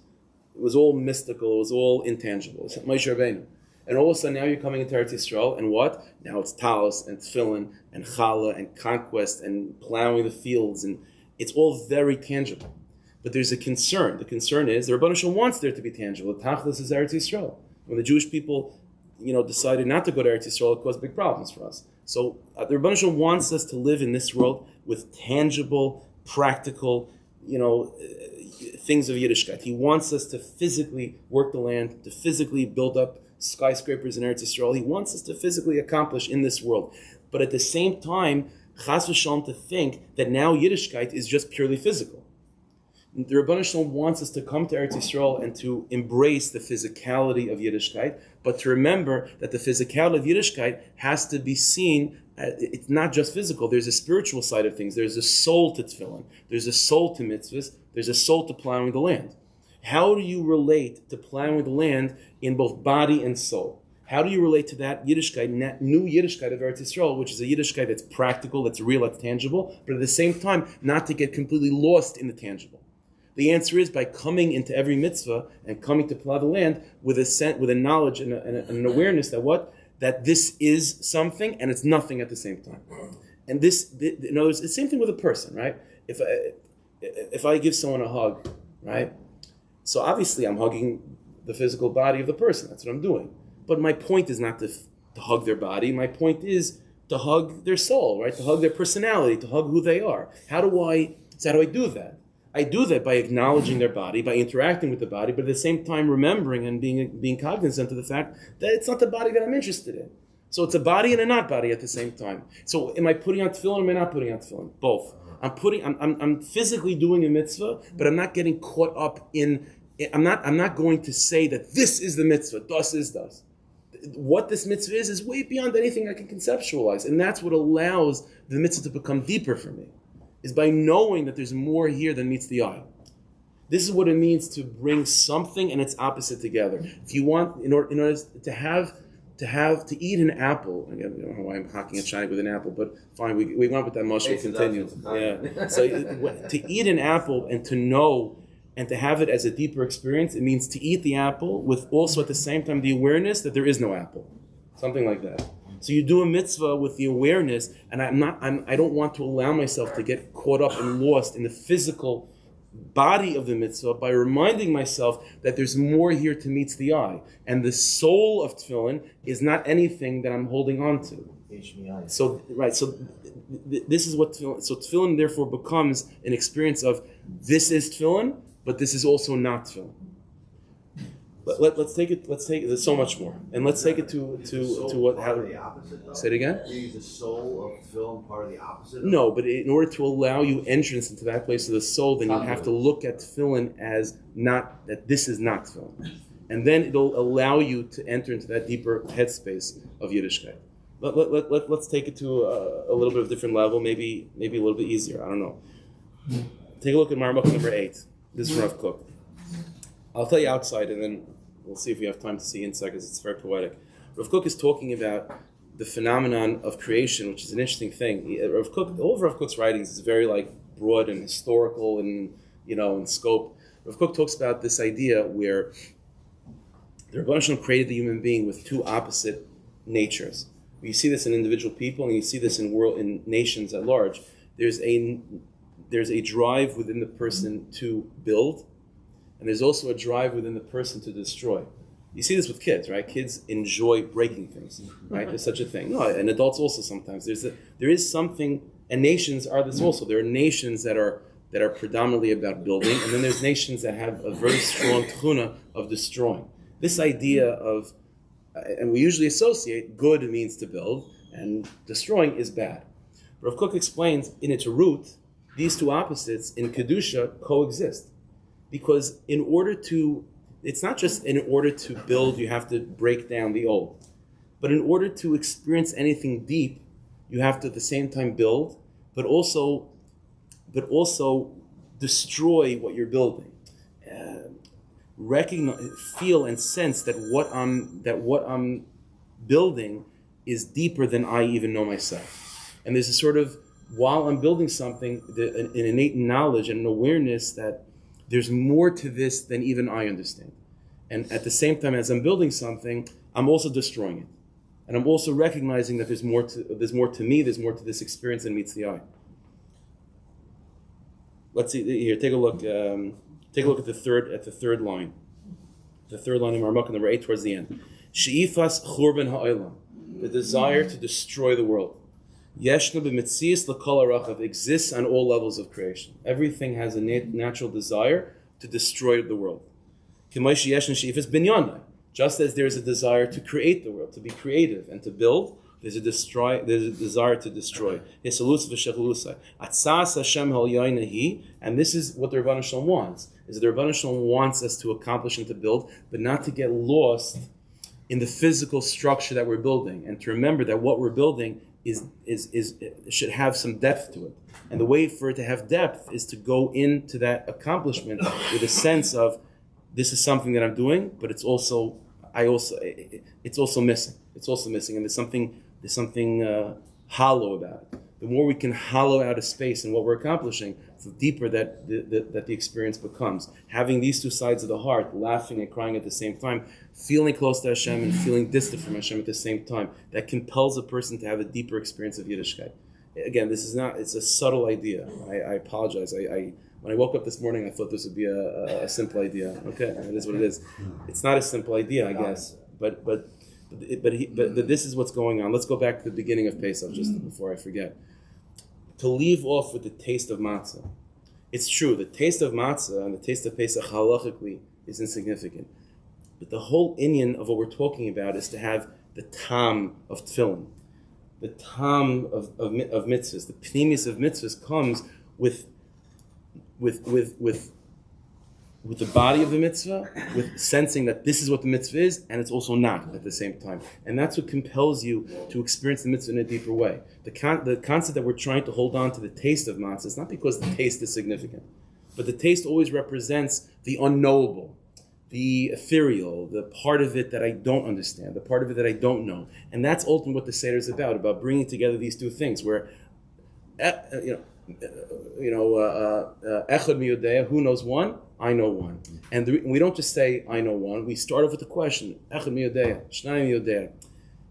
all mystical. It was all intangible. It's Moshe Rabbeinu. And all of a sudden now you're coming into Eretz Yisrael, and what? Now it's talis and tefillin and challah and conquest and plowing the fields, and it's all very tangible. But there's a concern. The concern is the Rebbeinu Shalom wants there to be tangible. The tachlis is Eretz Yisrael. When the Jewish people, decided not to go to Eretz Yisrael, it caused big problems for us. So the Rebbeinu Shalom wants us to live in this world with tangible, practical, things of Yiddishkeit. He wants us to physically work the land, to physically build up skyscrapers in Eretz Yisrael. He wants us to physically accomplish in this world. But at the same time, chas v'shalom, to think that now Yiddishkeit is just purely physical. The Rebbeinu Shalom wants us to come to Eretz Yisrael and to embrace the physicality of Yiddishkeit, but to remember that the physicality of Yiddishkeit has to be seen. It's not just physical. There's a spiritual side of things. There's a soul to tefillin. There's a soul to mitzvahs. There's a soul to plowing the land. How do you relate to plowing the land in both body and soul? How do you relate to that Yiddishkeit, new Yiddishkeit of Eretz Yisrael, which is a Yiddishkeit that's practical, that's real, that's tangible, but at the same time, not to get completely lost in the tangible? The answer is by coming into every mitzvah and coming to plow the land with a knowledge and an awareness that this is something and it's nothing at the same time. And in other words, it's the same thing with a person, right? If I give someone a hug, right? So obviously I'm hugging the physical body of the person. That's what I'm doing. But my point is not to hug their body. My point is to hug their soul, right? To hug their personality, to hug who they are. How do I do that? I do that by acknowledging their body, by interacting with the body, but at the same time remembering and being cognizant of the fact that it's not the body that I'm interested in. So it's a body and a not body at the same time. So am I putting on tefillin or am I not putting on tefillin? Both. I'm physically doing a mitzvah, but I'm not getting caught up in. I'm not going to say that this is the mitzvah. Das is das. What this mitzvah is way beyond anything I can conceptualize, and that's what allows the mitzvah to become deeper for me. Is by knowing that there's more here than meets the eye. This is what it means to bring something and its opposite together. If you want, in order to eat an apple, again, I don't know why I'm hocking and shining with an apple, but fine, we went with that much, we'll continue. Yeah. So to eat an apple and to know and to have it as a deeper experience, it means to eat the apple with also at the same time the awareness that there is no apple. Something like that. So you do a mitzvah with the awareness, and I don't want to allow myself to get caught up and lost in the physical body of the mitzvah by reminding myself that there's more here to meet the eye. And the soul of tefillin is not anything that I'm holding on to. So this is what tefillin, so tefillin therefore becomes an experience of this is tefillin, but this is also not tefillin. Let's take it. There's so much more, and let's take it to what? How? The opposite, though? Say it again. Is the soul of film part of the opposite? No, but in order to allow you entrance into that place of the soul, then you have to look at tefillin as not that this is not tefillin, and then it'll allow you to enter into that deeper headspace of Yiddishkeit. Let's take it to a little bit of a different level, maybe a little bit easier. I don't know. Take a look at Marmuk number 8. This is from Rav Kook. I'll tell you outside, and then we'll see if we have time to see inside, because it's very poetic. Rav Kook is talking about the phenomenon of creation, which is an interesting thing. Rav Kook, all of Rav Kook's writings is very broad and historical and in scope. Rav Kook talks about this idea where the Rebbeinu Shalom created the human being with two opposite natures. You see this in individual people, and you see this in nations at large. There's a drive within the person to build, and there's also a drive within the person to destroy. You see this with kids, right? Kids enjoy breaking things, right? There's such a thing. No, and adults also sometimes. There is something, and nations are this also. There are nations that are predominantly about building, and then there's nations that have a very strong tchuna of destroying. This idea of, and we usually associate good means to build, and destroying is bad. Rav Kook explains in its root, these two opposites in Kedusha coexist. Because it's not just in order to build, you have to break down the old. But in order to experience anything deep, you have to at the same time build, but also destroy what you're building. Recognize, feel, and sense that what I'm building is deeper than I even know myself. And there's a sort of, while I'm building something, an innate knowledge and an awareness that there's more to this than even I understand. And at the same time, as I'm building something, I'm also destroying it. And I'm also recognizing that there's more to me, there's more to this experience than meets the eye. Let's see here. Take a look. Take a look at the third line. The third line in Marmuk number 8 towards the end. She'ifas churban ha'olam, the desire to destroy the world. Yeshna b'mitzias l'kol harachav, exists on all levels of creation. Everything has a natural desire to destroy the world. K'may she'yeshna she'ifas binyanai, just as there is a desire to create the world, to be creative and to build, there's a desire to destroy. And this is what the Rebbeinu Shalom wants. Is the Rebbeinu Shalom wants us to accomplish and to build, but not to get lost in the physical structure that we're building, and to remember that what we're building should have some depth to it. And the way for it to have depth is to go into that accomplishment with a sense of, this is something that I'm doing, but it's also missing. It's also missing, and there's something hollow about it. The more we can hollow out a space in what we're accomplishing, the deeper that the experience becomes. Having these two sides of the heart, laughing and crying at the same time, feeling close to Hashem and feeling distant from Hashem at the same time, that compels a person to have a deeper experience of Yiddishkeit. Again, it's a subtle idea. I apologize. When I woke up this morning, I thought this would be a simple idea. Okay, it is what it is. It's not a simple idea, I guess, but this is what's going on. Let's go back to the beginning of Pesach just before I forget. To leave off with the taste of matzah. It's true, the taste of matzah and the taste of Pesach halachically is insignificant. But the whole inyan of what we're talking about is to have the tam of tefillin. The tam of mitzvahs. The pnimius of mitzvahs comes with the body of the mitzvah, with sensing that this is what the mitzvah is, and it's also not at the same time. And that's what compels you to experience the mitzvah in a deeper way. The concept that we're trying to hold on to the taste of matzah is not because the taste is significant, but the taste always represents the unknowable, the ethereal, the part of it that I don't understand, the part of it that I don't know. And that's ultimately what the Seder is about bringing together these two things, where, echad miyodea, who knows one? I know one. And we don't just say, I know one. We start off with the question, echad miyodea, shnayim miyodea.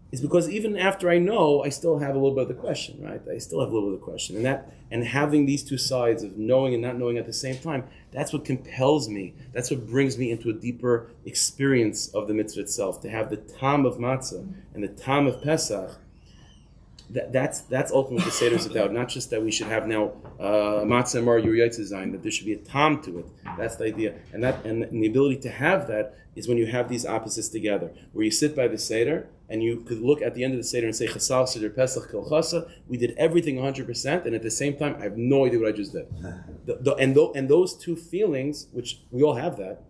It's because even after I know, I still have a little bit of the question, right? I still have a little bit of the question. And having these two sides of knowing and not knowing at the same time, that's what compels me. That's what brings me into a deeper experience of the mitzvah itself. To have the tam of matzah and the tam of Pesach that's ultimately what the Seder is about. Not just that we should have now matzah mar yuriyat design, that there should be a tam to it. That's the idea, and the ability to have that is when you have these opposites together, where you sit by the Seder and you could look at the end of the Seder and say Chasal Seder Pesach Kol Chasa. We did everything 100%, and at the same time, I have no idea what I just did. And those two feelings, which we all have that,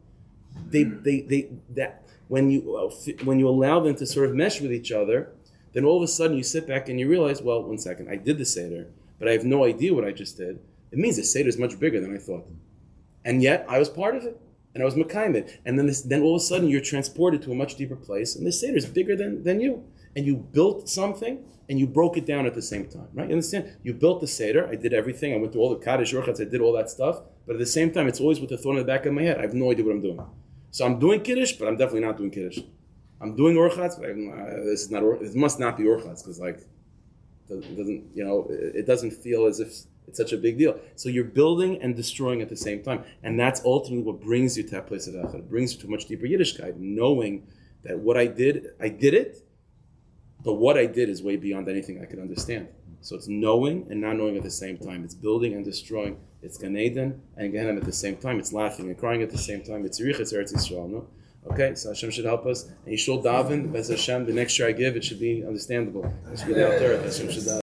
that when you allow them to sort of mesh with each other, then all of a sudden you sit back and you realize, well, 1 second, I did the Seder, but I have no idea what I just did. It means the Seder is much bigger than I thought. And yet, I was part of it, and I was Mekayim it. And then all of a sudden you're transported to a much deeper place, and the Seder is bigger than you. And you built something, and you broke it down at the same time, right? You understand? You built the Seder, I did everything, I went through all the Kaddish, Orchatz, I did all that stuff, but at the same time, it's always with the thought in the back of my head, I have no idea what I'm doing. So I'm doing Kiddush, but I'm definitely not doing Kiddush. I'm doing Orchatz, but this must not be Orchatz, because it doesn't feel as if it's such a big deal. So you're building and destroying at the same time. And that's ultimately what brings you to that place of Echad. It brings you to a much deeper Yiddishkeit, knowing that what I did it, but what I did is way beyond anything I could understand. So it's knowing and not knowing at the same time. It's building and destroying. It's Gan Eden and Gehenna at the same time. It's laughing and crying at the same time. It's Yerich, it's Eretz Yisrael, no? Okay, so Hashem should help us. And you should daven, Bez Hashem, the next year I give, it should be understandable. It should be the Hashem should daven.